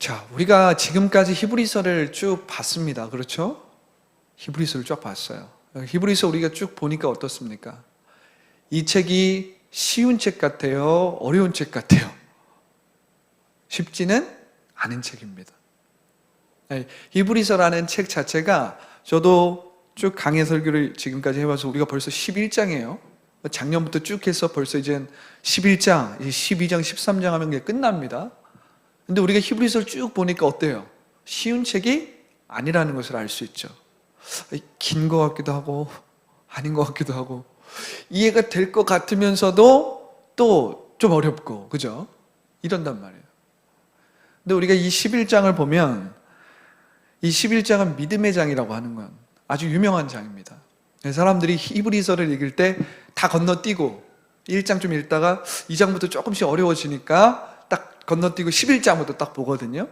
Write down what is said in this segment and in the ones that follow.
자, 우리가 지금까지 히브리서를 쭉 봤습니다. 그렇죠? 히브리서를 쭉 봤어요. 히브리서 우리가 쭉 보니까 어떻습니까? 이 책이 쉬운 책 같아요? 어려운 책 같아요? 쉽지는 않은 책입니다. 히브리서라는 책 자체가 저도 쭉 강해 설교를 지금까지 해봐서 우리가 벌써 11장이에요. 작년부터 쭉 해서 벌써 이제 11장, 12장, 13장 하면 그냥 끝납니다. 근데 우리가 히브리서를 쭉 보니까 어때요? 쉬운 책이 아니라는 것을 알 수 있죠. 긴 것 같기도 하고 아닌 것 같기도 하고 이해가 될 것 같으면서도 또 좀 어렵고, 그죠? 이런단 말이에요. 근데 우리가 이 11장을 보면 이 11장은 믿음의 장이라고 하는 건 아주 유명한 장입니다. 사람들이 히브리서를 읽을 때 다 건너뛰고 1장 좀 읽다가 2장부터 조금씩 어려워지니까 딱 건너뛰고 11장부터 딱 보거든요.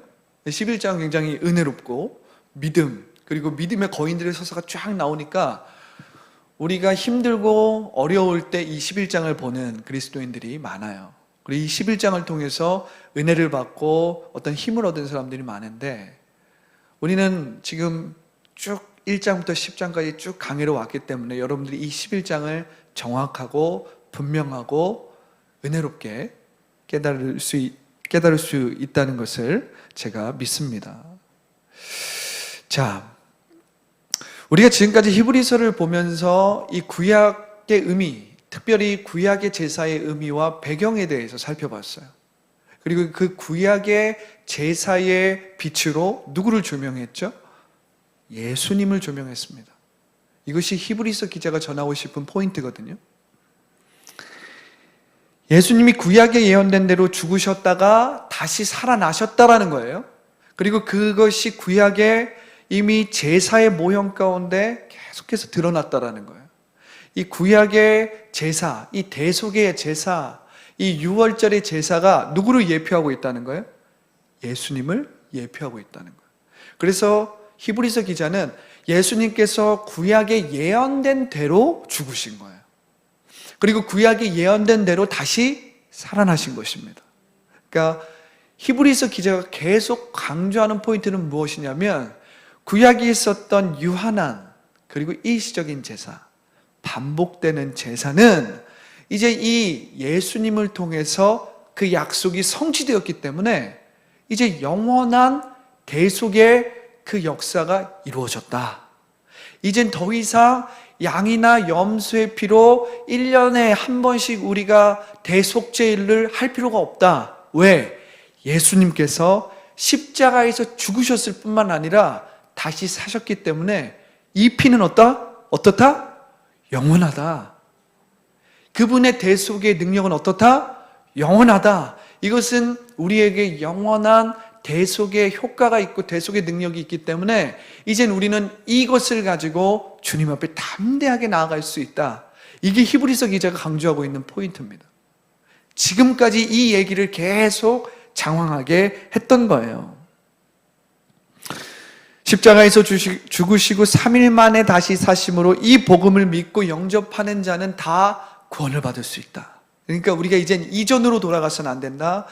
11장은 굉장히 은혜롭고 믿음, 그리고 믿음의 거인들의 서사가 쫙 나오니까 우리가 힘들고 어려울 때 이 11장을 보는 그리스도인들이 많아요. 그리고 이 11장을 통해서 은혜를 받고 어떤 힘을 얻은 사람들이 많은데, 우리는 지금 쭉 1장부터 10장까지 쭉 강의로 왔기 때문에 여러분들이 이 11장을 정확하고 분명하고 은혜롭게 깨달을 수 있다는 것을 제가 믿습니다. 자, 우리가 지금까지 히브리서를 보면서 이 구약의 의미, 특별히 구약의 제사의 의미와 배경에 대해서 살펴봤어요. 그리고 그 구약의 제사의 빛으로 누구를 조명했죠? 예수님을 조명했습니다. 이것이 히브리서 기자가 전하고 싶은 포인트거든요. 예수님이 구약에 예언된 대로 죽으셨다가 다시 살아나셨다라는 거예요. 그리고 그것이 구약에 이미 제사의 모형 가운데 계속해서 드러났다라는 거예요. 이 구약의 제사, 이 대속의 제사, 이 유월절의 제사가 누구를 예표하고 있다는 거예요? 예수님을 예표하고 있다는 거예요. 그래서 히브리서 기자는 예수님께서 구약에 예언된 대로 죽으신 거예요. 그리고 구약에 예언된 대로 다시 살아나신 것입니다. 그러니까 히브리서 기자가 계속 강조하는 포인트는 무엇이냐면, 구약에 있었던 유한한 그리고 일시적인 제사, 반복되는 제사는 이제 이 예수님을 통해서 그 약속이 성취되었기 때문에 이제 영원한 대속의 그 역사가 이루어졌다. 이젠 더 이상 양이나 염소의 피로 1년에 한 번씩 우리가 대속제를 할 필요가 없다. 왜? 예수님께서 십자가에서 죽으셨을 뿐만 아니라 다시 사셨기 때문에 이 피는 어떻다? 영원하다. 그분의 대속의 능력은 어떻다? 영원하다. 이것은 우리에게 영원한 대속의 효과가 있고 대속의 능력이 있기 때문에 이젠 우리는 이것을 가지고 주님 앞에 담대하게 나아갈 수 있다. 이게 히브리서 기자가 강조하고 있는 포인트입니다. 지금까지 이 얘기를 계속 장황하게 했던 거예요. 십자가에서 죽으시고 3일 만에 다시 사심으로 이 복음을 믿고 영접하는 자는 다 구원을 받을 수 있다. 그러니까 우리가 이젠 이전으로 돌아가서는 안 된다.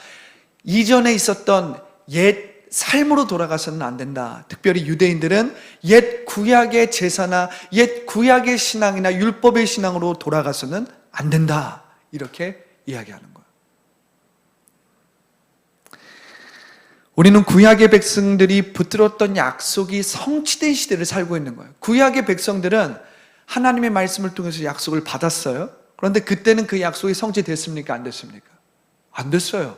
이전에 있었던 옛 삶으로 돌아가서는 안 된다. 특별히 유대인들은 옛 구약의 제사나 옛 구약의 신앙이나 율법의 신앙으로 돌아가서는 안 된다. 이렇게 이야기하는 거예요. 우리는 구약의 백성들이 붙들었던 약속이 성취된 시대를 살고 있는 거예요. 구약의 백성들은 하나님의 말씀을 통해서 약속을 받았어요. 그런데 그때는 그 약속이 성취됐습니까? 안 됐습니까? 안 됐어요.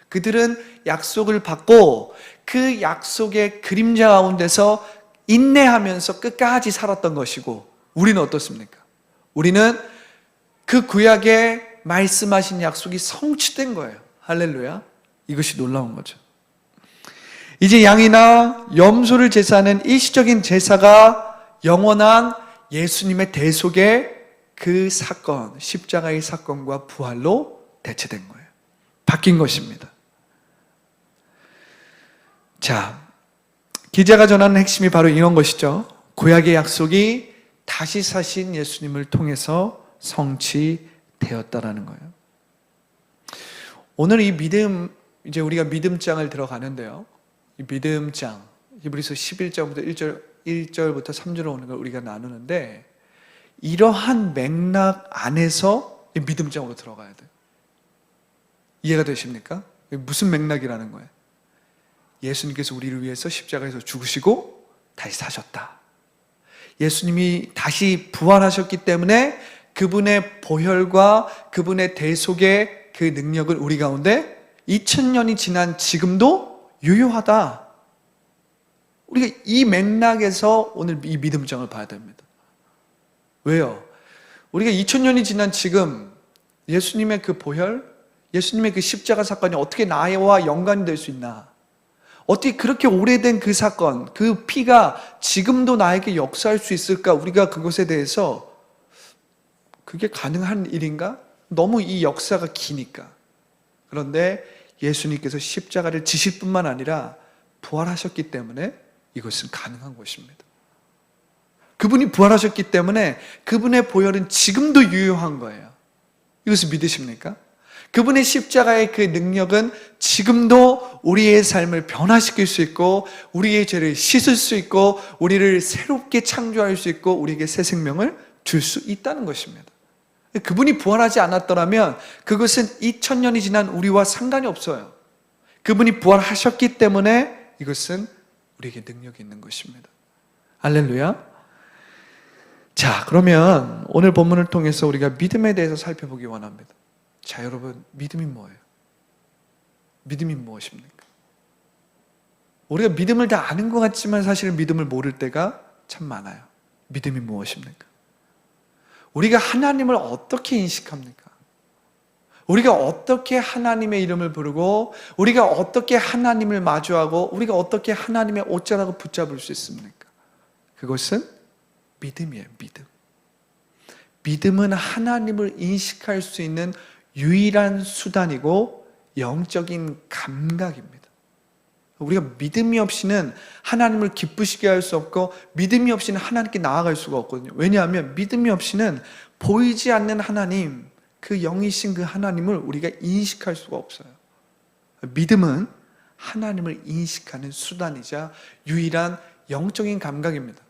그들은 약속을 받고 그 약속의 그림자 가운데서 인내하면서 끝까지 살았던 것이고, 우리는 어떻습니까? 우리는 그 구약에 말씀하신 약속이 성취된 거예요. 할렐루야. 이것이 놀라운 거죠. 이제 양이나 염소를 제사하는 일시적인 제사가 영원한 예수님의 대속의 그 사건, 십자가의 사건과 부활로 대체된 거예요. 바뀐 것입니다. 자, 기자가 전하는 핵심이 바로 이런 것이죠. 구약의 약속이 다시 사신 예수님을 통해서 성취되었다라는 거예요. 오늘 이 믿음, 이제 우리가 믿음장을 들어가는데요. 이 믿음장, 히브리서 11장부터 1절부터 3절로 오는 걸 우리가 나누는데, 이러한 맥락 안에서 이 믿음장으로 들어가야 돼요. 이해가 되십니까? 무슨 맥락이라는 거예요? 예수님께서 우리를 위해서 십자가에서 죽으시고 다시 사셨다. 예수님이 다시 부활하셨기 때문에 그분의 보혈과 그분의 대속의 그 능력은 우리 가운데 2000년이 지난 지금도 유효하다. 우리가 이 맥락에서 오늘 이 믿음장을 봐야 됩니다. 왜요? 우리가 2000년이 지난 지금 예수님의 그 보혈, 예수님의 그 십자가 사건이 어떻게 나와 연관이 될 수 있나? 어떻게 그렇게 오래된 그 사건, 그 피가 지금도 나에게 역사할 수 있을까? 우리가 그것에 대해서 그게 가능한 일인가? 너무 이 역사가 기니까. 그런데 예수님께서 십자가를 지실 뿐만 아니라 부활하셨기 때문에 이것은 가능한 것입니다. 그분이 부활하셨기 때문에 그분의 보혈은 지금도 유효한 거예요. 이것을 믿으십니까? 그분의 십자가의 그 능력은 지금도 우리의 삶을 변화시킬 수 있고, 우리의 죄를 씻을 수 있고, 우리를 새롭게 창조할 수 있고, 우리에게 새 생명을 줄 수 있다는 것입니다. 그분이 부활하지 않았더라면 그것은 2000년이 지난 우리와 상관이 없어요. 그분이 부활하셨기 때문에 이것은 우리에게 능력이 있는 것입니다. 할렐루야. 자, 그러면 오늘 본문을 통해서 우리가 믿음에 대해서 살펴보기 원합니다. 자, 여러분, 믿음이 뭐예요? 믿음이 무엇입니까? 우리가 믿음을 다 아는 것 같지만 사실 믿음을 모를 때가 참 많아요. 믿음이 무엇입니까? 우리가 하나님을 어떻게 인식합니까? 우리가 어떻게 하나님의 이름을 부르고, 우리가 어떻게 하나님을 마주하고, 우리가 어떻게 하나님의 옷자락을 붙잡을 수 있습니까? 그것은 믿음이에요. 믿음. 믿음은 하나님을 인식할 수 있는 유일한 수단이고 영적인 감각입니다. 우리가 믿음이 없이는 하나님을 기쁘시게 할 수 없고, 믿음이 없이는 하나님께 나아갈 수가 없거든요. 왜냐하면 믿음이 없이는 보이지 않는 하나님, 그 영이신 그 하나님을 우리가 인식할 수가 없어요. 믿음은 하나님을 인식하는 수단이자 유일한 영적인 감각입니다.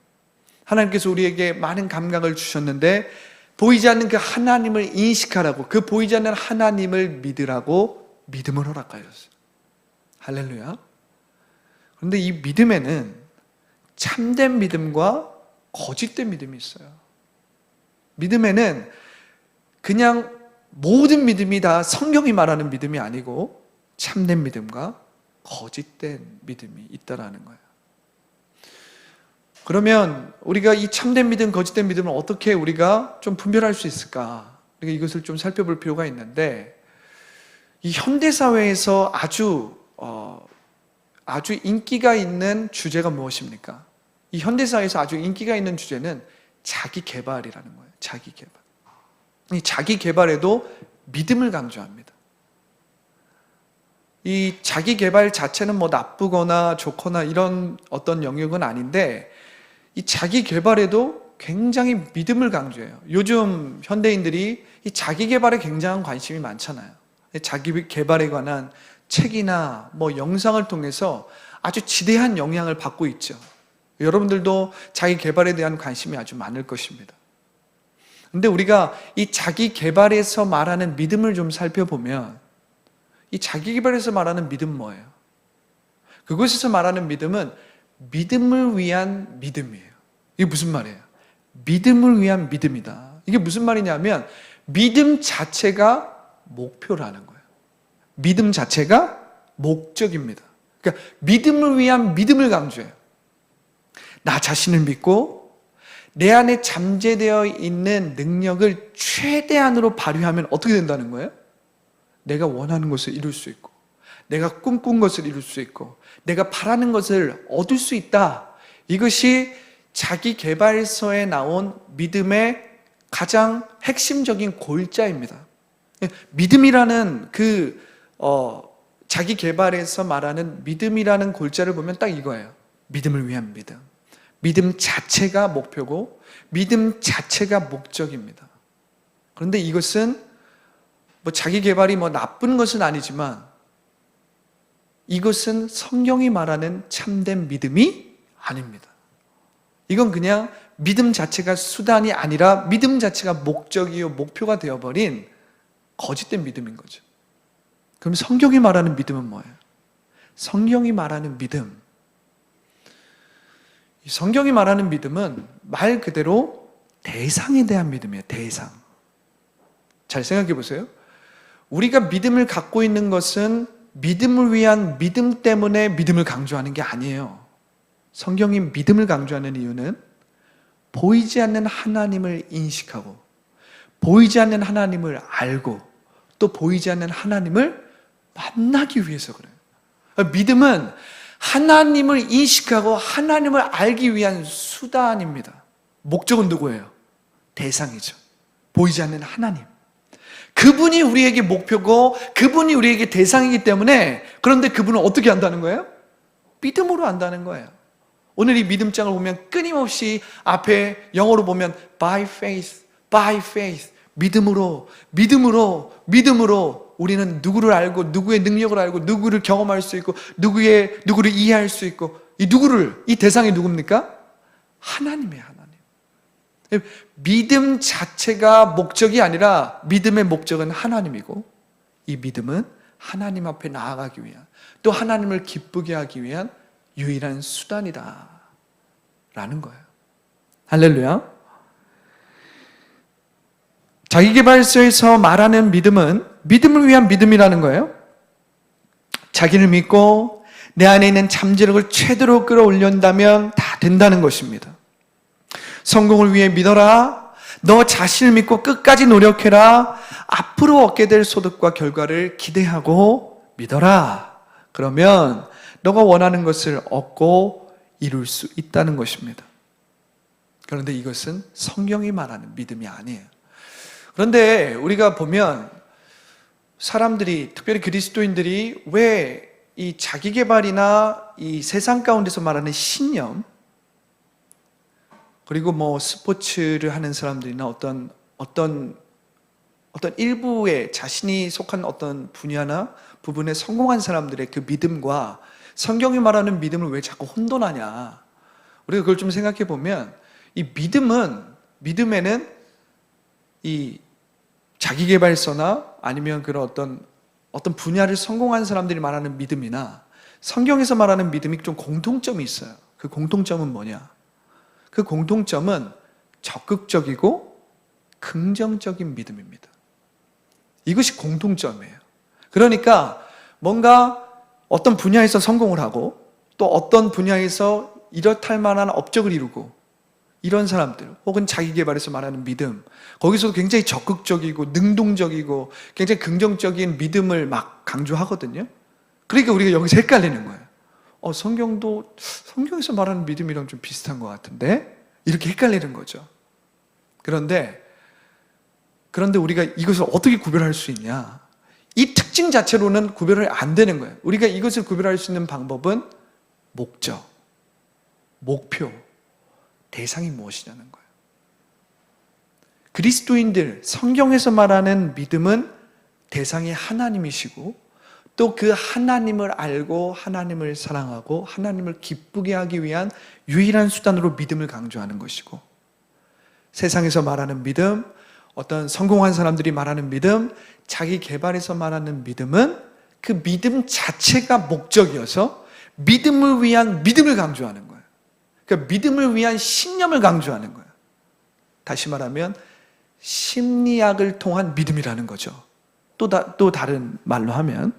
하나님께서 우리에게 많은 감각을 주셨는데, 보이지 않는 그 하나님을 인식하라고, 그 보이지 않는 하나님을 믿으라고 믿음을 허락하셨어요. 할렐루야. 그런데 이 믿음에는 참된 믿음과 거짓된 믿음이 있어요. 믿음에는 그냥 모든 믿음이 다 성경이 말하는 믿음이 아니고 참된 믿음과 거짓된 믿음이 있다라는 거예요. 그러면 우리가 이 참된 믿음, 거짓된 믿음을 어떻게 우리가 좀 분별할 수 있을까? 우리가 이것을 좀 살펴볼 필요가 있는데, 이 현대사회에서 아주 인기가 있는 주제가 무엇입니까? 이 현대사회에서 아주 인기가 있는 주제는 자기 개발이라는 거예요. 자기 개발. 이 자기 개발에도 믿음을 강조합니다. 이 자기 개발 자체는 뭐 나쁘거나 좋거나 이런 어떤 영역은 아닌데, 이 자기 개발에도 굉장히 믿음을 강조해요. 요즘 현대인들이 이 자기 개발에 굉장한 관심이 많잖아요. 자기 개발에 관한 책이나 뭐 영상을 통해서 아주 지대한 영향을 받고 있죠. 여러분들도 자기 개발에 대한 관심이 아주 많을 것입니다. 근데 우리가 이 자기 개발에서 말하는 믿음을 좀 살펴보면, 이 자기 개발에서 말하는 믿음 뭐예요? 그곳에서 말하는 믿음은 믿음을 위한 믿음이에요. 이게 무슨 말이에요? 믿음을 위한 믿음이다. 이게 무슨 말이냐면 믿음 자체가 목표라는 거예요. 믿음 자체가 목적입니다. 그러니까 믿음을 위한 믿음을 강조해요. 나 자신을 믿고 내 안에 잠재되어 있는 능력을 최대한으로 발휘하면 어떻게 된다는 거예요? 내가 원하는 것을 이룰 수 있고, 내가 꿈꾼 것을 이룰 수 있고, 내가 바라는 것을 얻을 수 있다. 이것이 자기 개발서에 나온 믿음의 가장 핵심적인 골자입니다. 믿음이라는 자기 개발에서 말하는 믿음이라는 골자를 보면 딱 이거예요. 믿음을 위한 믿음. 믿음 자체가 목표고 믿음 자체가 목적입니다. 그런데 이것은 뭐 자기 개발이 뭐 나쁜 것은 아니지만 이것은 성경이 말하는 참된 믿음이 아닙니다. 이건 그냥 믿음 자체가 수단이 아니라 믿음 자체가 목적이요 목표가 되어버린 거짓된 믿음인 거죠. 그럼 성경이 말하는 믿음은 뭐예요? 성경이 말하는 믿음, 성경이 말하는 믿음은 말 그대로 대상에 대한 믿음이에요. 대상. 잘 생각해 보세요. 우리가 믿음을 갖고 있는 것은 믿음을 위한 믿음 때문에 믿음을 강조하는 게 아니에요. 성경이 믿음을 강조하는 이유는 보이지 않는 하나님을 인식하고 보이지 않는 하나님을 알고 또 보이지 않는 하나님을 만나기 위해서 그래요. 믿음은 하나님을 인식하고 하나님을 알기 위한 수단입니다. 목적은 누구예요? 대상이죠. 보이지 않는 하나님. 그분이 우리에게 목표고 그분이 우리에게 대상이기 때문에, 그런데 그분은 어떻게 안다는 거예요? 믿음으로 안다는 거예요. 오늘 이 믿음장을 보면 끊임없이 앞에 영어로 보면 by faith, by faith, 믿음으로, 믿음으로, 믿음으로 우리는 누구를 알고 누구의 능력을 알고 누구를 경험할 수 있고 누구를 이해할 수 있고, 이 대상이 누굽니까? 하나님이에요. 하나님. 믿음 자체가 목적이 아니라 믿음의 목적은 하나님이고, 이 믿음은 하나님 앞에 나아가기 위한, 또 하나님을 기쁘게 하기 위한 유일한 수단이다 라는 거예요. 할렐루야. 자기계발서에서 말하는 믿음은 믿음을 위한 믿음이라는 거예요. 자기를 믿고 내 안에 있는 잠재력을 최대로 끌어올린다면 다 된다는 것입니다. 성공을 위해 믿어라. 너 자신을 믿고 끝까지 노력해라. 앞으로 얻게 될 소득과 결과를 기대하고 믿어라. 그러면 너가 원하는 것을 얻고 이룰 수 있다는 것입니다. 그런데 이것은 성경이 말하는 믿음이 아니에요. 그런데 우리가 보면 사람들이, 특별히 그리스도인들이 왜 이 자기계발이나 이 세상 가운데서 말하는 신념, 그리고 뭐 스포츠를 하는 사람들이나 어떤 일부의 자신이 속한 어떤 분야나 부분에 성공한 사람들의 그 믿음과 성경이 말하는 믿음을 왜 자꾸 혼돈하냐. 우리가 그걸 좀 생각해 보면, 이 믿음에는 이 자기계발서나 아니면 그런 어떤 분야를 성공한 사람들이 말하는 믿음이나 성경에서 말하는 믿음이 좀 공통점이 있어요. 그 공통점은 뭐냐? 그 공통점은 적극적이고 긍정적인 믿음입니다. 이것이 공통점이에요. 그러니까 뭔가 어떤 분야에서 성공을 하고 또 어떤 분야에서 이렇할 만한 업적을 이루고, 이런 사람들, 혹은 자기계발에서 말하는 믿음, 거기서도 굉장히 적극적이고 능동적이고 굉장히 긍정적인 믿음을 막 강조하거든요. 그러니까 우리가 여기서 헷갈리는 거예요. 성경에서 말하는 믿음이랑 좀 비슷한 것 같은데? 이렇게 헷갈리는 거죠. 그런데 우리가 이것을 어떻게 구별할 수 있냐? 이 특징 자체로는 구별이 안 되는 거예요. 우리가 이것을 구별할 수 있는 방법은 목적, 목표, 대상이 무엇이냐는 거예요. 그리스도인들, 성경에서 말하는 믿음은 대상이 하나님이시고 또 그 하나님을 알고 하나님을 사랑하고 하나님을 기쁘게 하기 위한 유일한 수단으로 믿음을 강조하는 것이고, 세상에서 말하는 믿음, 어떤 성공한 사람들이 말하는 믿음, 자기 개발에서 말하는 믿음은 그 믿음 자체가 목적이어서 믿음을 위한 믿음을 강조하는 거예요. 그러니까 믿음을 위한 신념을 강조하는 거예요. 다시 말하면 심리학을 통한 믿음이라는 거죠. 또 다른 말로 하면,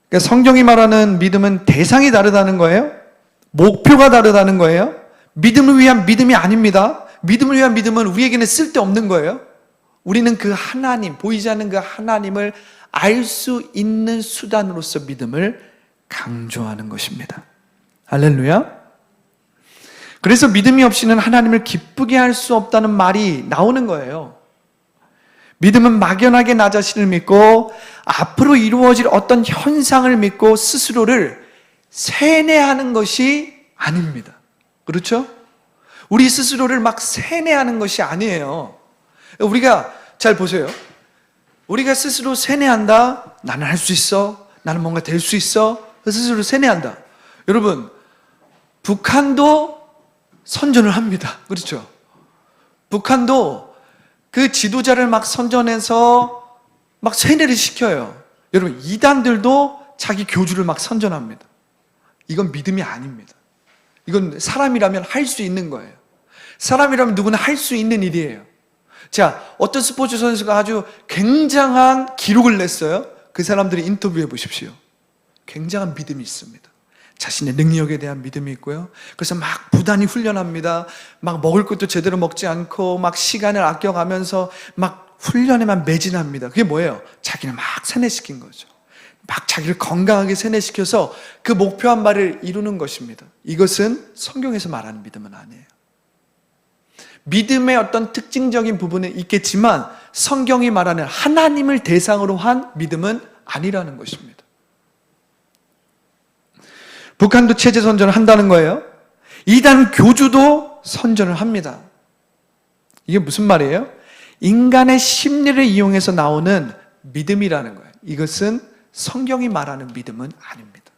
그러니까 성경이 말하는 믿음은 대상이 다르다는 거예요. 목표가 다르다는 거예요. 믿음을 위한 믿음이 아닙니다. 믿음을 위한 믿음은 우리에게는 쓸데없는 거예요. 우리는 그 하나님, 보이지 않는 그 하나님을 알 수 있는 수단으로서 믿음을 강조하는 것입니다. 할렐루야. 그래서 믿음이 없이는 하나님을 기쁘게 할 수 없다는 말이 나오는 거예요. 믿음은 막연하게 나 자신을 믿고 앞으로 이루어질 어떤 현상을 믿고 스스로를 세뇌하는 것이 아닙니다. 그렇죠? 우리 스스로를 막 세뇌하는 것이 아니에요. 우리가 잘 보세요. 우리가 스스로 세뇌한다. 나는 할 수 있어. 나는 뭔가 될 수 있어. 스스로 세뇌한다. 여러분, 북한도 선전을 합니다. 그렇죠? 북한도 그 지도자를 막 선전해서 막 세뇌를 시켜요. 여러분, 이단들도 자기 교주를 막 선전합니다. 이건 믿음이 아닙니다. 이건 사람이라면 할 수 있는 거예요. 사람이라면 누구나 할 수 있는 일이에요. 자, 어떤 스포츠 선수가 아주 굉장한 기록을 냈어요. 그 사람들이 인터뷰해 보십시오. 굉장한 믿음이 있습니다. 자신의 능력에 대한 믿음이 있고요. 그래서 막 부단히 훈련합니다. 막 먹을 것도 제대로 먹지 않고 막 시간을 아껴가면서 막 훈련에만 매진합니다. 그게 뭐예요? 자기를 막 세뇌시킨 거죠. 막 자기를 건강하게 세뇌시켜서 그 목표한 바를 이루는 것입니다. 이것은 성경에서 말하는 믿음은 아니에요. 믿음의 어떤 특징적인 부분은 있겠지만 성경이 말하는 하나님을 대상으로 한 믿음은 아니라는 것입니다. 북한도 체제 선전을 한다는 거예요. 이단 교주도 선전을 합니다. 이게 무슨 말이에요? 인간의 심리를 이용해서 나오는 믿음이라는 거예요. 이것은 성경이 말하는 믿음은 아닙니다.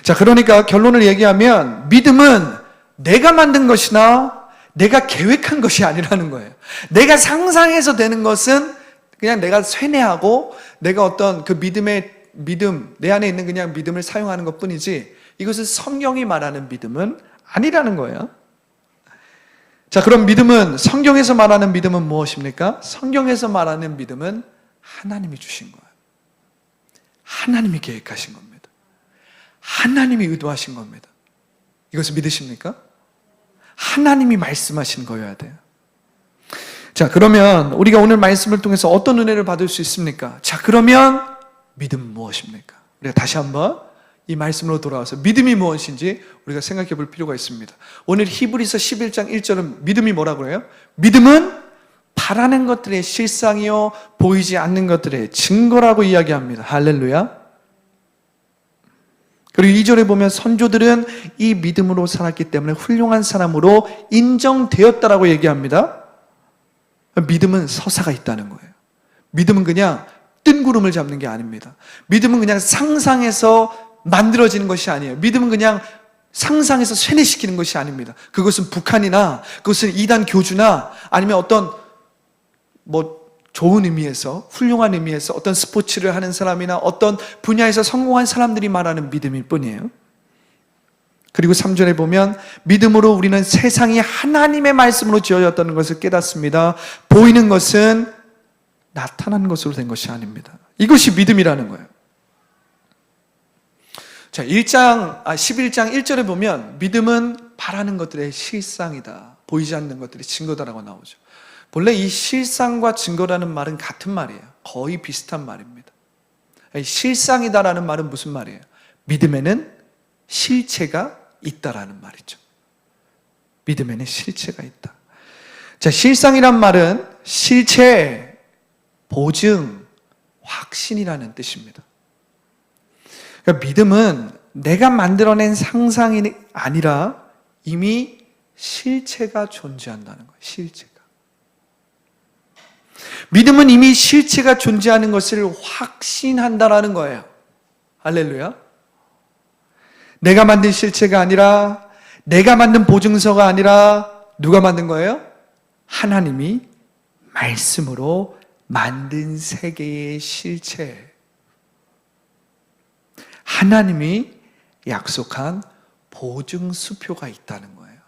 자, 그러니까 결론을 얘기하면 믿음은 내가 만든 것이나 내가 계획한 것이 아니라는 거예요. 내가 상상해서 되는 것은 그냥 내가 쇠뇌하고 내가 어떤 그 믿음, 내 안에 있는 그냥 믿음을 사용하는 것 뿐이지 이것은 성경이 말하는 믿음은 아니라는 거예요. 자, 그럼 믿음은, 성경에서 말하는 믿음은 무엇입니까? 성경에서 말하는 믿음은 하나님이 주신 거예요. 하나님이 계획하신 겁니다. 하나님이 의도하신 겁니다. 이것을 믿으십니까? 하나님이 말씀하신 거여야 돼요. 자, 그러면 우리가 오늘 말씀을 통해서 어떤 은혜를 받을 수 있습니까? 자, 그러면 믿음은 무엇입니까? 우리가 다시 한번 이 말씀으로 돌아와서 믿음이 무엇인지 우리가 생각해 볼 필요가 있습니다. 오늘 히브리서 11장 1절은 믿음이 뭐라고 해요? 믿음은 바라는 것들의 실상이요 보이지 않는 것들의 증거라고 이야기합니다. 할렐루야. 그리고 2절에 보면 선조들은 이 믿음으로 살았기 때문에 훌륭한 사람으로 인정되었다라고 얘기합니다. 믿음은 서사가 있다는 거예요. 믿음은 그냥 뜬구름을 잡는 게 아닙니다. 믿음은 그냥 상상해서 만들어지는 것이 아니에요. 믿음은 그냥 상상해서 쇠뇌시키는 것이 아닙니다. 그것은 북한이나 그것은 이단 교주나 아니면 어떤 좋은 의미에서, 훌륭한 의미에서 어떤 스포츠를 하는 사람이나 어떤 분야에서 성공한 사람들이 말하는 믿음일 뿐이에요. 그리고 3절에 보면 믿음으로 우리는 세상이 하나님의 말씀으로 지어졌다는 것을 깨닫습니다. 보이는 것은 나타난 것으로 된 것이 아닙니다. 이것이 믿음이라는 거예요. 자, 11장 1절에 보면 믿음은 바라는 것들의 실상이다. 보이지 않는 것들의 증거다라고 나오죠. 본래 이 실상과 증거라는 말은 같은 말이에요. 거의 비슷한 말입니다. 실상이다라는 말은 무슨 말이에요? 믿음에는 실체가 있다라는 말이죠. 믿음에는 실체가 있다. 자, 실상이란 말은 실체, 보증, 확신이라는 뜻입니다. 그러니까 믿음은 내가 만들어낸 상상이 아니라 이미 실체가 존재한다는 거예요. 실체가. 믿음은 이미 실체가 존재하는 것을 확신한다라는 거예요. 할렐루야. 내가 만든 실체가 아니라, 내가 만든 보증서가 아니라 누가 만든 거예요? 하나님이 말씀으로 만든 세계의 실체. 하나님이 약속한 보증수표가 있다는 거예요.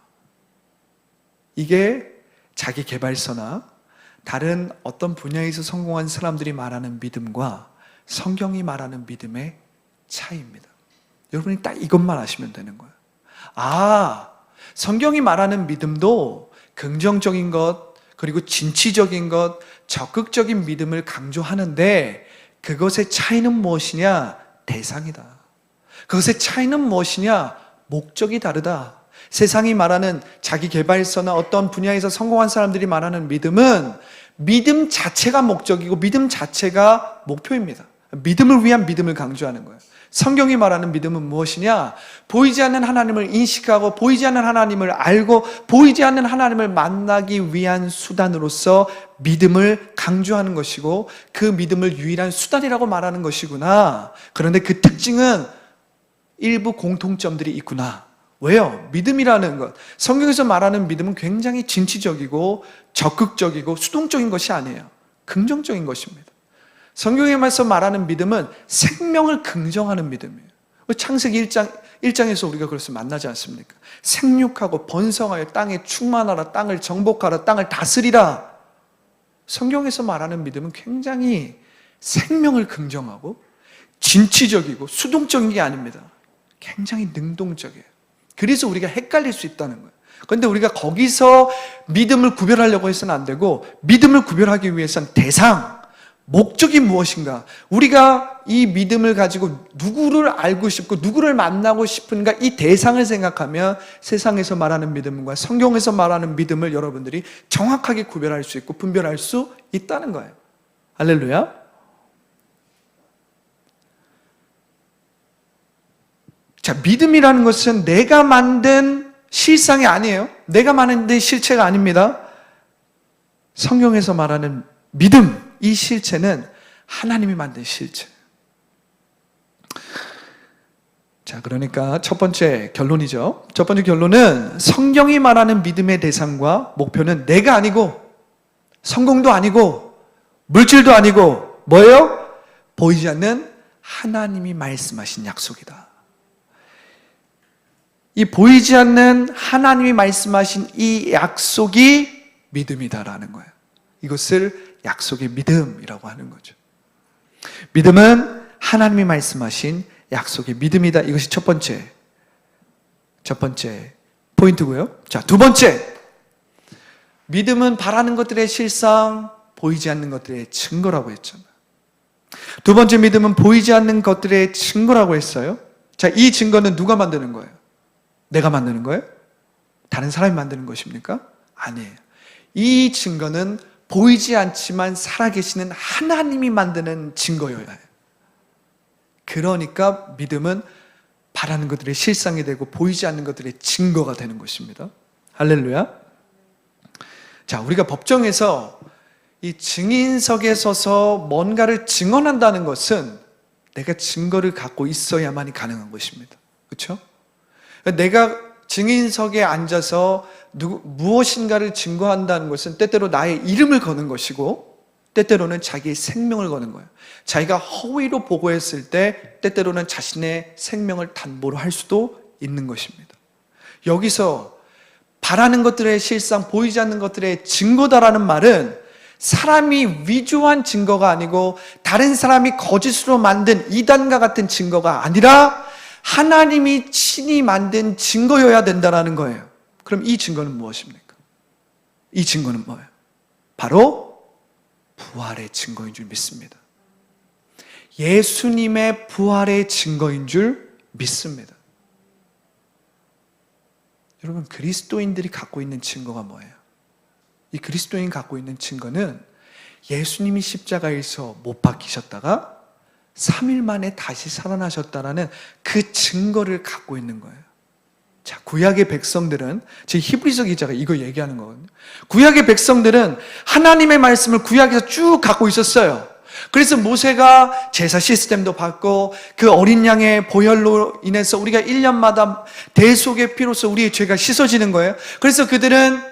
이게 자기 개발서나 다른 어떤 분야에서 성공한 사람들이 말하는 믿음과 성경이 말하는 믿음의 차이입니다. 여러분이 딱 이것만 아시면 되는 거예요. 아, 성경이 말하는 믿음도 긍정적인 것, 그리고 진취적인 것, 적극적인 믿음을 강조하는데 그것의 차이는 무엇이냐? 대상이다. 그것의 차이는 무엇이냐? 목적이 다르다. 세상이 말하는 자기 개발서나 어떤 분야에서 성공한 사람들이 말하는 믿음은 믿음 자체가 목적이고 믿음 자체가 목표입니다. 믿음을 위한 믿음을 강조하는 거예요. 성경이 말하는 믿음은 무엇이냐? 보이지 않는 하나님을 인식하고 보이지 않는 하나님을 알고 보이지 않는 하나님을 만나기 위한 수단으로서 믿음을 강조하는 것이고 그 믿음을 유일한 수단이라고 말하는 것이구나. 그런데 그 특징은 일부 공통점들이 있구나. 왜요? 믿음이라는 것, 성경에서 말하는 믿음은 굉장히 진취적이고 적극적이고 수동적인 것이 아니에요. 긍정적인 것입니다. 성경에서 말하는 믿음은 생명을 긍정하는 믿음이에요. 창세기 1장에서 우리가 그것을 만나지 않습니까? 생육하고 번성하여 땅에 충만하라, 땅을 정복하라, 땅을 다스리라. 성경에서 말하는 믿음은 굉장히 생명을 긍정하고 진취적이고 수동적인 게 아닙니다. 굉장히 능동적이에요. 그래서 우리가 헷갈릴 수 있다는 거예요. 그런데 우리가 거기서 믿음을 구별하려고 해서는 안 되고, 믿음을 구별하기 위해서는 대상, 목적이 무엇인가? 우리가 이 믿음을 가지고 누구를 알고 싶고 누구를 만나고 싶은가? 이 대상을 생각하면 세상에서 말하는 믿음과 성경에서 말하는 믿음을 여러분들이 정확하게 구별할 수 있고 분별할 수 있다는 거예요. 할렐루야. 자, 믿음이라는 것은 내가 만든 실상이 아니에요. 내가 만든 실체가 아닙니다. 성경에서 말하는 믿음, 이 실체는 하나님이 만든 실체. 자, 그러니까 첫 번째 결론이죠. 첫 번째 결론은 성경이 말하는 믿음의 대상과 목표는 내가 아니고 성공도 아니고 물질도 아니고 뭐예요? 보이지 않는 하나님이 말씀하신 약속이다. 이 보이지 않는 하나님이 말씀하신 이 약속이 믿음이다라는 거예요. 이것을 약속의 믿음이라고 하는 거죠. 믿음은 하나님이 말씀하신 약속의 믿음이다. 이것이 첫 번째 포인트고요. 자, 두 번째, 믿음은 바라는 것들의 실상, 보이지 않는 것들의 증거라고 했잖아요. 두 번째 믿음은 보이지 않는 것들의 증거라고 했어요. 자, 이 증거는 누가 만드는 거예요? 내가 만드는 거예요? 다른 사람이 만드는 것입니까? 아니에요. 이 증거는 보이지 않지만 살아계시는 하나님이 만드는 증거여야 해요. 그러니까 믿음은 바라는 것들의 실상이 되고 보이지 않는 것들의 증거가 되는 것입니다. 할렐루야. 자, 우리가 법정에서 이 증인석에 서서 뭔가를 증언한다는 것은 내가 증거를 갖고 있어야만이 가능한 것입니다. 그렇죠? 내가 증인석에 앉아서 무엇인가를 증거한다는 것은 때때로 나의 이름을 거는 것이고 때때로는 자기의 생명을 거는 거예요. 자기가 허위로 보고했을 때 때때로는 자신의 생명을 담보로 할 수도 있는 것입니다. 여기서 바라는 것들의 실상, 보이지 않는 것들의 증거다라는 말은 사람이 위조한 증거가 아니고 다른 사람이 거짓으로 만든 이단과 같은 증거가 아니라 하나님이 친히 만든 증거여야 된다는 거예요. 그럼 이 증거는 무엇입니까? 이 증거는 뭐예요? 바로 부활의 증거인 줄 믿습니다. 예수님의 부활의 증거인 줄 믿습니다. 여러분, 그리스도인들이 갖고 있는 증거가 뭐예요? 이 그리스도인이 갖고 있는 증거는 예수님이 십자가에서 못 박히셨다가 3일 만에 다시 살아나셨다라는 그 증거를 갖고 있는 거예요. 자, 구약의 백성들은, 지금 히브리서 기자가 이거 얘기하는 거거든요. 구약의 백성들은 하나님의 말씀을 구약에서 쭉 갖고 있었어요. 그래서 모세가 제사 시스템도 받고 그 어린 양의 보혈로 인해서 우리가 1년마다 대속의 피로서 우리의 죄가 씻어지는 거예요. 그래서 그들은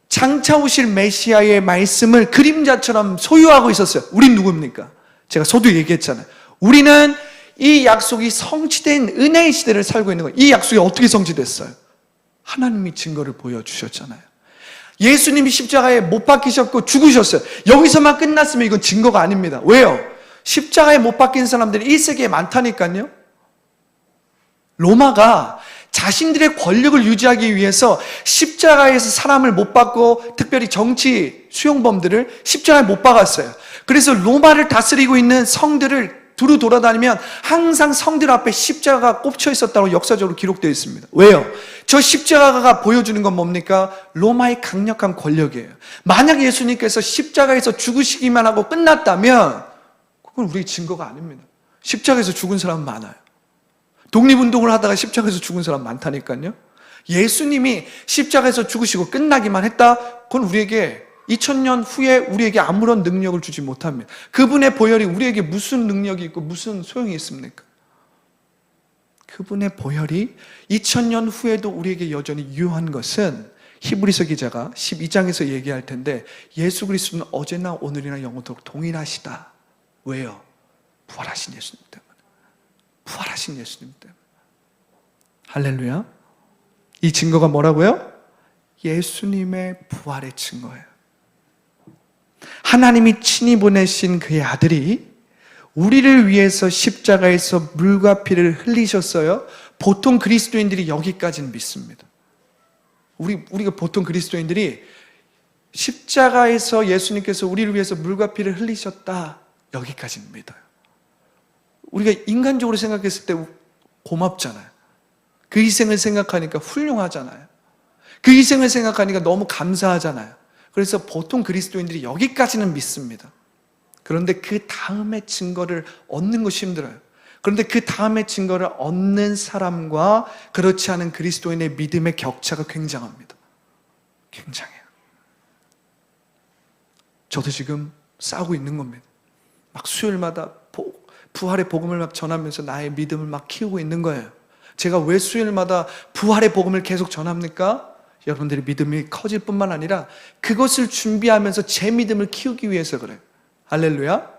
장차 오실 메시아의 말씀을 그림자처럼 소유하고 있었어요. 우린 누굽니까? 제가 서두 얘기했잖아요. 우리는 이 약속이 성취된 은혜의 시대를 살고 있는 거예요. 이 약속이 어떻게 성취됐어요? 하나님이 증거를 보여주셨잖아요. 예수님이 십자가에 못 박히셨고 죽으셨어요. 여기서만 끝났으면 이건 증거가 아닙니다. 왜요? 십자가에 못 박힌 사람들이 1세기에 많다니까요. 로마가 자신들의 권력을 유지하기 위해서 십자가에서 사람을 못 박고 특별히 정치 수용범들을 십자가에 못 박았어요. 그래서 로마를 다스리고 있는 성들을 두루 돌아다니면 항상 성들 앞에 십자가가 꼽혀 있었다고 역사적으로 기록되어 있습니다. 왜요? 저 십자가가 보여주는 건 뭡니까? 로마의 강력한 권력이에요. 만약 예수님께서 십자가에서 죽으시기만 하고 끝났다면 그건 우리의 증거가 아닙니다. 십자가에서 죽은 사람은 많아요. 독립운동을 하다가 십자가에서 죽은 사람 많다니까요. 예수님이 십자가에서 죽으시고 끝나기만 했다? 그건 우리에게 2000년 후에 우리에게 아무런 능력을 주지 못합니다. 그분의 보혈이 우리에게 무슨 능력이 있고 무슨 소용이 있습니까? 그분의 보혈이 2000년 후에도 우리에게 여전히 유효한 것은 히브리서 기자가 12장에서 얘기할 텐데 예수 그리스도는 어제나 오늘이나 영원토록 동일하시다. 왜요? 부활하신 예수님 때문에. 부활하신 예수님 때문에. 할렐루야. 이 증거가 뭐라고요? 예수님의 부활의 증거예요. 하나님이 친히 보내신 그의 아들이 우리를 위해서 십자가에서 물과 피를 흘리셨어요. 보통 그리스도인들이 여기까지는 믿습니다. 우리가 보통 그리스도인들이 십자가에서 예수님께서 우리를 위해서 물과 피를 흘리셨다. 여기까지는 믿어요. 우리가 인간적으로 생각했을 때 고맙잖아요. 그 희생을 생각하니까 훌륭하잖아요. 그 희생을 생각하니까 너무 감사하잖아요. 그래서 보통 그리스도인들이 여기까지는 믿습니다. 그런데 그 다음에 증거를 얻는 것이 힘들어요. 그런데 그 다음에 증거를 얻는 사람과 그렇지 않은 그리스도인의 믿음의 격차가 굉장합니다. 굉장해요. 저도 지금 싸우고 있는 겁니다. 막 수요일마다 부활의 복음을 막 전하면서 나의 믿음을 막 키우고 있는 거예요. 제가 왜 수요일마다 부활의 복음을 계속 전합니까? 여러분들의 믿음이 커질 뿐만 아니라 그것을 준비하면서 제 믿음을 키우기 위해서 그래요. 할렐루야.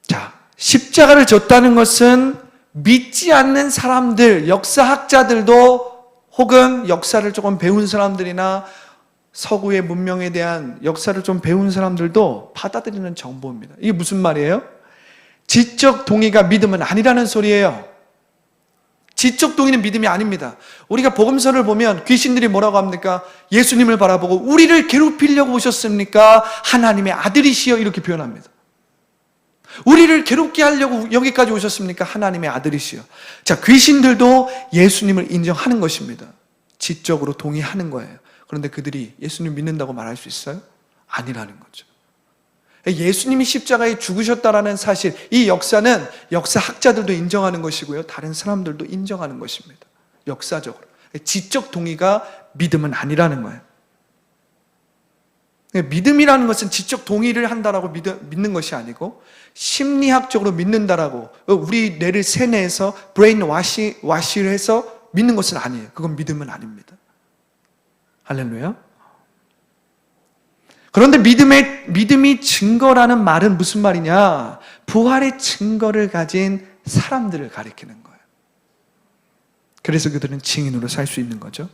자, 십자가를 졌다는 것은 믿지 않는 사람들, 역사학자들도 혹은 역사를 조금 배운 사람들이나 서구의 문명에 대한 역사를 좀 배운 사람들도 받아들이는 정보입니다. 이게 무슨 말이에요? 지적 동의가 믿음은 아니라는 소리예요. 지적 동의는 믿음이 아닙니다. 우리가 복음서를 보면 귀신들이 뭐라고 합니까? 예수님을 바라보고 우리를 괴롭히려고 오셨습니까? 하나님의 아들이시여 이렇게 표현합니다. 우리를 괴롭게 하려고 여기까지 오셨습니까? 하나님의 아들이시여. 자, 귀신들도 예수님을 인정하는 것입니다. 지적으로 동의하는 거예요. 그런데 그들이 예수님 믿는다고 말할 수 있어요? 아니라는 거죠. 예수님이 십자가에 죽으셨다라는 사실, 이 역사는 역사학자들도 인정하는 것이고요. 다른 사람들도 인정하는 것입니다. 역사적으로. 지적 동의가 믿음은 아니라는 거예요. 믿음이라는 것은 지적 동의를 한다라고 믿는 것이 아니고 심리학적으로 믿는다라고 우리 뇌를 세뇌해서 브레인 와시를 해서 믿는 것은 아니에요. 그건 믿음은 아닙니다. 할렐루야. 그런데 믿음이 증거라는 말은 무슨 말이냐? 부활의 증거를 가진 사람들을 가리키는 거예요. 그래서 그들은 증인으로 살 수 있는 거죠.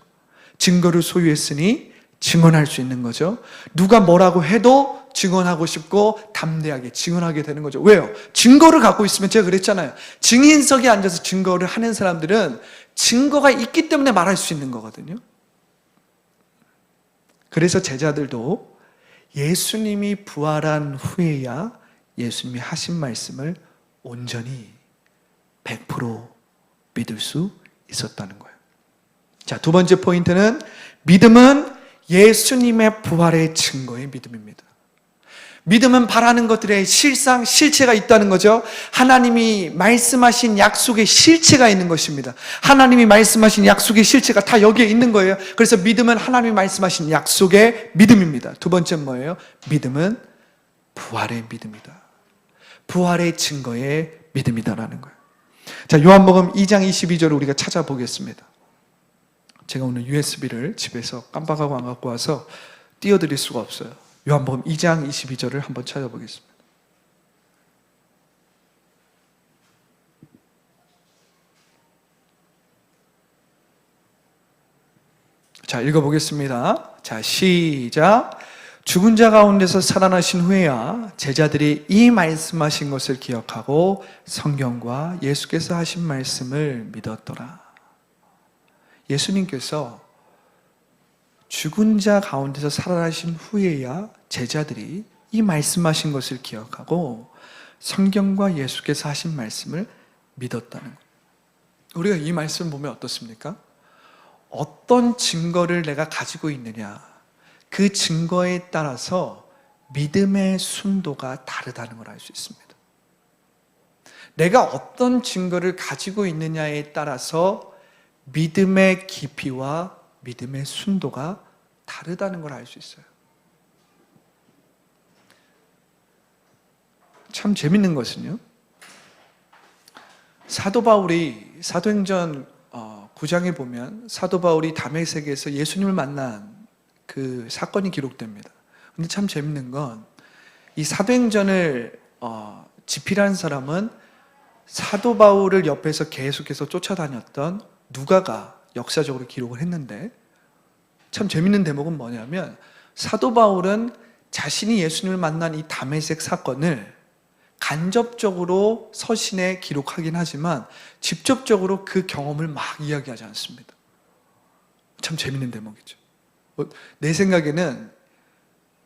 증거를 소유했으니 증언할 수 있는 거죠. 누가 뭐라고 해도 증언하고 싶고 담대하게 증언하게 되는 거죠. 왜요? 증거를 갖고 있으면 제가 그랬잖아요. 증인석에 앉아서 증거를 하는 사람들은 증거가 있기 때문에 말할 수 있는 거거든요. 그래서 제자들도 예수님이 부활한 후에야 예수님이 하신 말씀을 온전히 100% 믿을 수 있었다는 거예요. 자, 두 번째 포인트는 믿음은 예수님의 부활의 증거의 믿음입니다. 믿음은 바라는 것들의 실체가 있다는 거죠. 하나님이 말씀하신 약속의 실체가 있는 것입니다. 하나님이 말씀하신 약속의 실체가 다 여기에 있는 거예요. 그래서 믿음은 하나님이 말씀하신 약속의 믿음입니다. 두 번째는 뭐예요? 믿음은 부활의 믿음이다. 부활의 증거의 믿음이다라는 거예요. 자, 요한복음 2장 22절을 우리가 찾아보겠습니다. 제가 오늘 USB를 집에서 깜빡하고 안 갖고 와서 띄워드릴 수가 없어요. 요한복음 2장 22절을 한번 찾아보겠습니다. 자, 읽어보겠습니다. 자, 시작. 죽은 자 가운데서 살아나신 후에야 제자들이 이 말씀하신 것을 기억하고 성경과 예수께서 하신 말씀을 믿었더라. 예수님께서 죽은 자 가운데서 살아나신 후에야 제자들이 이 말씀하신 것을 기억하고 성경과 예수께서 하신 말씀을 믿었다는 거예요. 우리가 이 말씀을 보면 어떻습니까? 어떤 증거를 내가 가지고 있느냐, 그 증거에 따라서 믿음의 순도가 다르다는 걸 알 수 있습니다. 내가 어떤 증거를 가지고 있느냐에 따라서 믿음의 깊이와 믿음의 순도가 다르다는 걸 알 수 있어요. 참 재밌는 것은요, 사도 바울이 사도행전 9장에 보면 사도 바울이 다메섹에서 예수님을 만난 그 사건이 기록됩니다. 근데 참 재밌는 건 이 사도행전을 집필한 사람은 사도 바울을 옆에서 계속해서 쫓아다녔던 누가가 역사적으로 기록을 했는데, 참 재밌는 대목은 뭐냐면 사도 바울은 자신이 예수님을 만난 이 다메섹 사건을 간접적으로 서신에 기록하긴 하지만 직접적으로 그 경험을 막 이야기하지 않습니다. 참 재밌는 대목이죠. 내 생각에는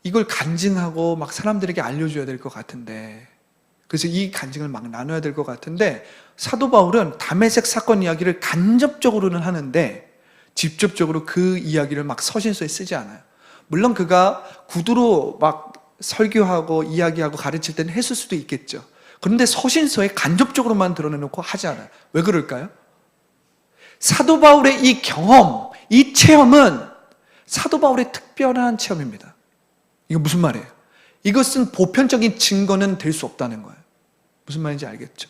이걸 간증하고 막 사람들에게 알려줘야 될 것 같은데, 그래서 이 간증을 막 나눠야 될 것 같은데, 사도 바울은 다메섹 사건 이야기를 간접적으로는 하는데 직접적으로 그 이야기를 막 서신서에 쓰지 않아요. 물론 그가 구두로 막 설교하고 이야기하고 가르칠 때는 했을 수도 있겠죠. 그런데 서신서에 간접적으로만 드러내놓고 하지 않아요. 왜 그럴까요? 사도 바울의 이 경험, 이 체험은 사도 바울의 특별한 체험입니다. 이거 무슨 말이에요? 이것은 보편적인 증거는 될 수 없다는 거예요. 무슨 말인지 알겠죠?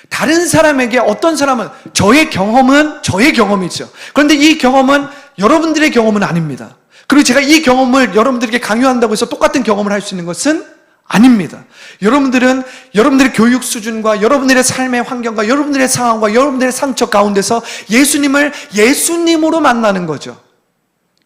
다른 사람에게, 어떤 사람은 저의 경험은 저의 경험이죠. 그런데 이 경험은 여러분들의 경험은 아닙니다. 그리고 제가 이 경험을 여러분들에게 강요한다고 해서 똑같은 경험을 할 수 있는 것은 아닙니다. 여러분들은 여러분들의 교육 수준과 여러분들의 삶의 환경과 여러분들의 상황과 여러분들의 상처 가운데서 예수님을 예수님으로 만나는 거죠.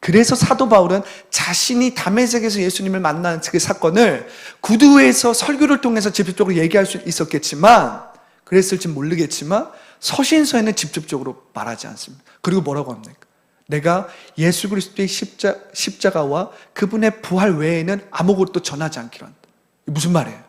그래서 사도 바울은 자신이 다메섹에서 예수님을 만난 그 사건을 구두에서 설교를 통해서 직접적으로 얘기할 수 있었겠지만, 그랬을지 모르겠지만 서신서에는 직접적으로 말하지 않습니다. 그리고 뭐라고 합니까? 내가 예수 그리스도의 십자가와 그분의 부활 외에는 아무것도 전하지 않기로 한다. 무슨 말이에요?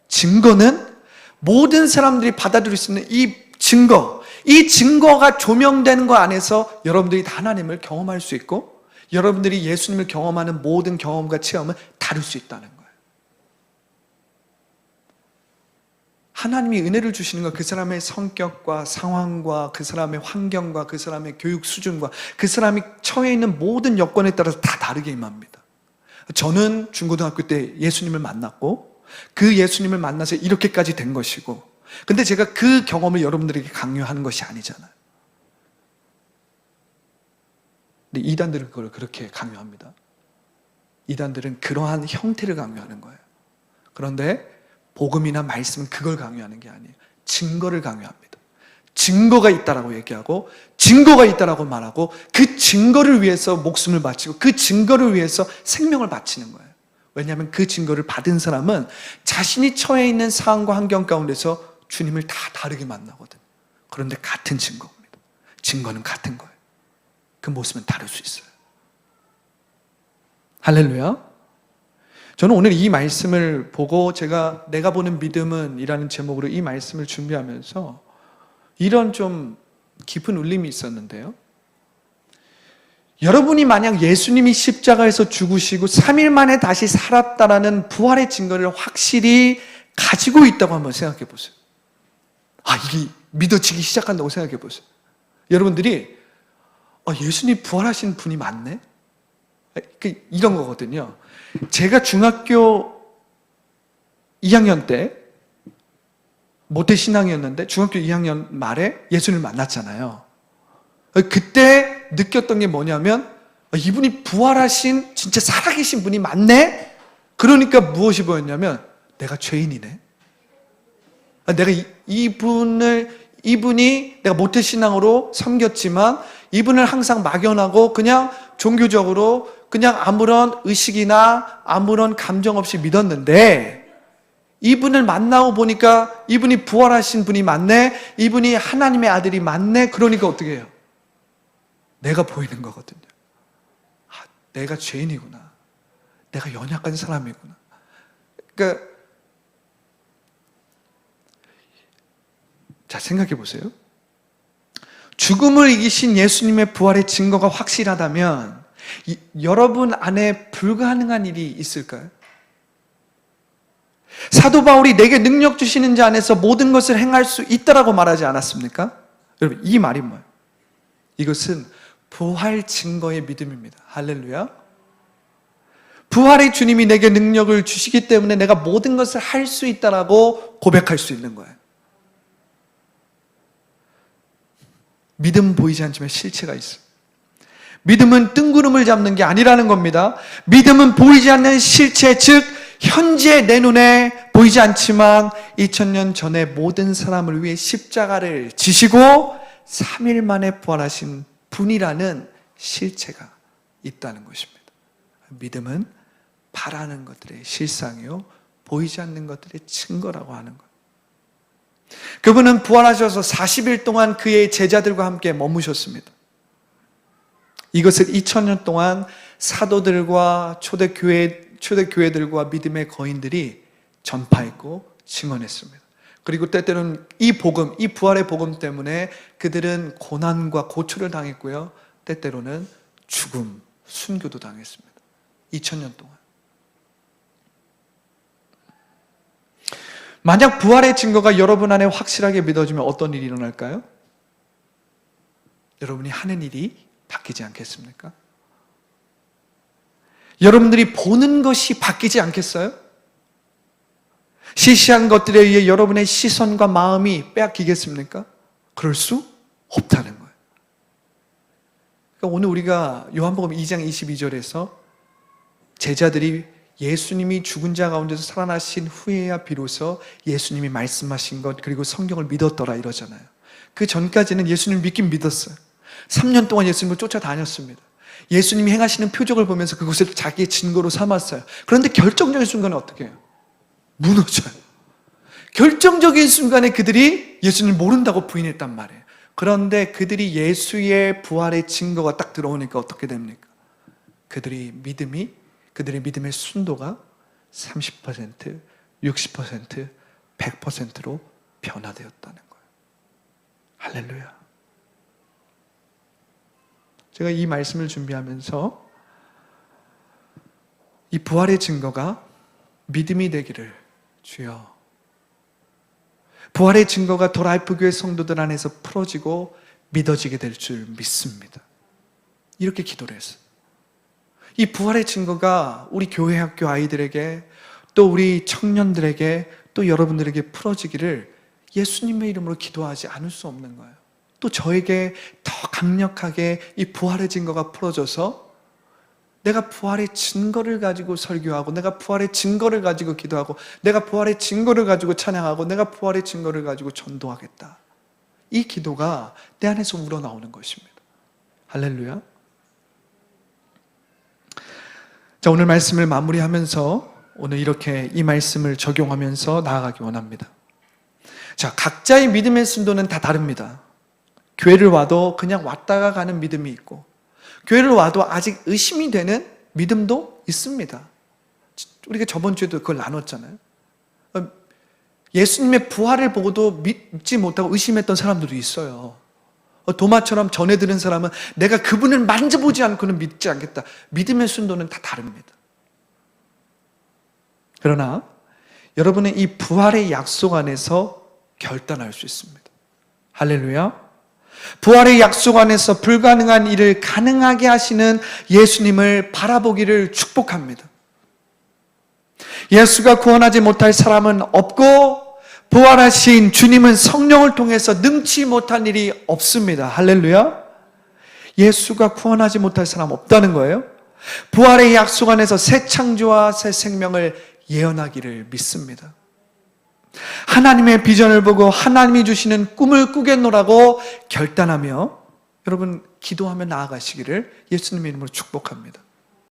증거는 모든 사람들이 받아들일 수 있는 이 증거, 이 증거가 조명되는 거 안에서 여러분들이 다 하나님을 경험할 수 있고 여러분들이 예수님을 경험하는 모든 경험과 체험을 다룰 수 있다는 거예요. 하나님이 은혜를 주시는 건 그 사람의 성격과 상황과 그 사람의 환경과 그 사람의 교육 수준과 그 사람이 처해 있는 모든 여건에 따라서 다 다르게 임합니다. 저는 중고등학교 때 예수님을 만났고 그 예수님을 만나서 이렇게까지 된 것이고, 근데 제가 그 경험을 여러분들에게 강요하는 것이 아니잖아요. 근데 이단들은 그걸 그렇게 강요합니다. 이단들은 그러한 형태를 강요하는 거예요. 그런데 복음이나 말씀은 그걸 강요하는 게 아니에요. 증거를 강요합니다. 증거가 있다라고 얘기하고 증거가 있다라고 말하고 그 증거를 위해서 목숨을 바치고 그 증거를 위해서 생명을 바치는 거예요. 왜냐하면 그 증거를 받은 사람은 자신이 처해 있는 상황과 환경 가운데서 주님을 다 다르게 만나거든요. 그런데 같은 증거입니다. 증거는 같은 거예요. 그 모습은 다를 수 있어요. 할렐루야. 저는 오늘 이 말씀을 보고 제가 내가 보는 믿음은 이라는 제목으로 이 말씀을 준비하면서 이런 좀 깊은 울림이 있었는데요. 여러분이 만약 예수님이 십자가에서 죽으시고 3일 만에 다시 살았다라는 부활의 증거를 확실히 가지고 있다고 한번 생각해 보세요. 이게 믿어지기 시작한다고 생각해 보세요. 여러분들이 예수님 부활하신 분이 맞네? 이런 거거든요. 제가 중학교 2학년 때 모태신앙이었는데 중학교 2학년 말에 예수님을 만났잖아요. 그때 느꼈던 게 뭐냐면 이분이 부활하신 진짜 살아계신 분이 맞네? 그러니까 무엇이 보였냐면 내가 죄인이네. 내가 이분이 내가 모태신앙으로 섬겼지만 이분을 항상 막연하고 그냥 종교적으로 그냥 아무런 의식이나 아무런 감정 없이 믿었는데 이분을 만나고 보니까 이분이 부활하신 분이 맞네, 이분이 하나님의 아들이 맞네. 그러니까 어떻게 해요? 내가 보이는 거거든요. 내가 죄인이구나, 내가 연약한 사람이구나. 그러니까 자, 생각해 보세요. 죽음을 이기신 예수님의 부활의 증거가 확실하다면 여러분 안에 불가능한 일이 있을까요? 사도 바울이 내게 능력 주시는 자 안에서 모든 것을 행할 수 있다라고 말하지 않았습니까? 여러분, 이 말이 뭐예요? 이것은 부활 증거의 믿음입니다. 할렐루야. 부활의 주님이 내게 능력을 주시기 때문에 내가 모든 것을 할 수 있다라고 고백할 수 있는 거예요. 믿음 보이지 않지만 실체가 있어요. 믿음은 뜬구름을 잡는 게 아니라는 겁니다. 믿음은 보이지 않는 실체, 즉 현재 내 눈에 보이지 않지만 2000년 전에 모든 사람을 위해 십자가를 지시고 3일 만에 부활하신 분이라는 실체가 있다는 것입니다. 믿음은 바라는 것들의 실상이요, 보이지 않는 것들의 증거라고 하는 것. 그분은 부활하셔서 40일 동안 그의 제자들과 함께 머무셨습니다. 이것을 2000년 동안 사도들과 초대교회들과 믿음의 거인들이 전파했고 증언했습니다. 그리고 때때로는 이 복음, 이 부활의 복음 때문에 그들은 고난과 고초를 당했고요, 때때로는 죽음, 순교도 당했습니다. 2000년 동안. 만약 부활의 증거가 여러분 안에 확실하게 믿어지면 어떤 일이 일어날까요? 여러분이 하는 일이 바뀌지 않겠습니까? 여러분들이 보는 것이 바뀌지 않겠어요? 시시한 것들에 의해 여러분의 시선과 마음이 빼앗기겠습니까? 그럴 수 없다는 거예요. 그러니까 오늘 우리가 요한복음 2장 22절에서 제자들이 예수님이 죽은 자 가운데서 살아나신 후에야 비로소 예수님이 말씀하신 것, 그리고 성경을 믿었더라 이러잖아요. 그 전까지는 예수님 믿긴 믿었어요. 3년 동안 예수님을 쫓아다녔습니다. 예수님이 행하시는 표적을 보면서 그것을 자기의 증거로 삼았어요. 그런데 결정적인 순간에 어떻게 해요? 무너져요. 결정적인 순간에 그들이 예수님을 모른다고 부인했단 말이에요. 그런데 그들이 예수의 부활의 증거가 딱 들어오니까 어떻게 됩니까? 그들의 믿음의 순도가 30%, 60%, 100%로 변화되었다는 거예요. 할렐루야. 제가 이 말씀을 준비하면서 이 부활의 증거가 믿음이 되기를, 주여, 부활의 증거가 더라이프 교회 성도들 안에서 풀어지고 믿어지게 될 줄 믿습니다. 이렇게 기도를 했어요. 이 부활의 증거가 우리 교회 학교 아이들에게, 또 우리 청년들에게, 또 여러분들에게 풀어지기를 예수님의 이름으로 기도하지 않을 수 없는 거예요. 또 저에게 더 강력하게 이 부활의 증거가 풀어져서 내가 부활의 증거를 가지고 설교하고, 내가 부활의 증거를 가지고 기도하고, 내가 부활의 증거를 가지고 찬양하고, 내가 부활의 증거를 가지고 전도하겠다. 이 기도가 내 안에서 우러나오는 것입니다. 할렐루야. 자, 오늘 말씀을 마무리하면서 오늘 이렇게 이 말씀을 적용하면서 나아가기 원합니다. 자, 각자의 믿음의 순도는 다 다릅니다. 교회를 와도 그냥 왔다가 가는 믿음이 있고, 교회를 와도 아직 의심이 되는 믿음도 있습니다. 우리가 저번 주에도 그걸 나눴잖아요. 예수님의 부활을 보고도 믿지 못하고 의심했던 사람들도 있어요. 도마처럼 전해 들은 사람은 내가 그분을 만져보지 않고는 믿지 않겠다. 믿음의 순도는 다 다릅니다. 그러나 여러분의 이 부활의 약속 안에서 결단할 수 있습니다. 할렐루야. 부활의 약속 안에서 불가능한 일을 가능하게 하시는 예수님을 바라보기를 축복합니다. 예수가 구원하지 못할 사람은 없고, 부활하신 주님은 성령을 통해서 능치 못한 일이 없습니다. 할렐루야. 예수가 구원하지 못할 사람 없다는 거예요. 부활의 약속 안에서 새 창조와 새 생명을 예언하기를 믿습니다. 하나님의 비전을 보고 하나님이 주시는 꿈을 꾸겠노라고 결단하며 여러분 기도하며 나아가시기를 예수님의 이름으로 축복합니다.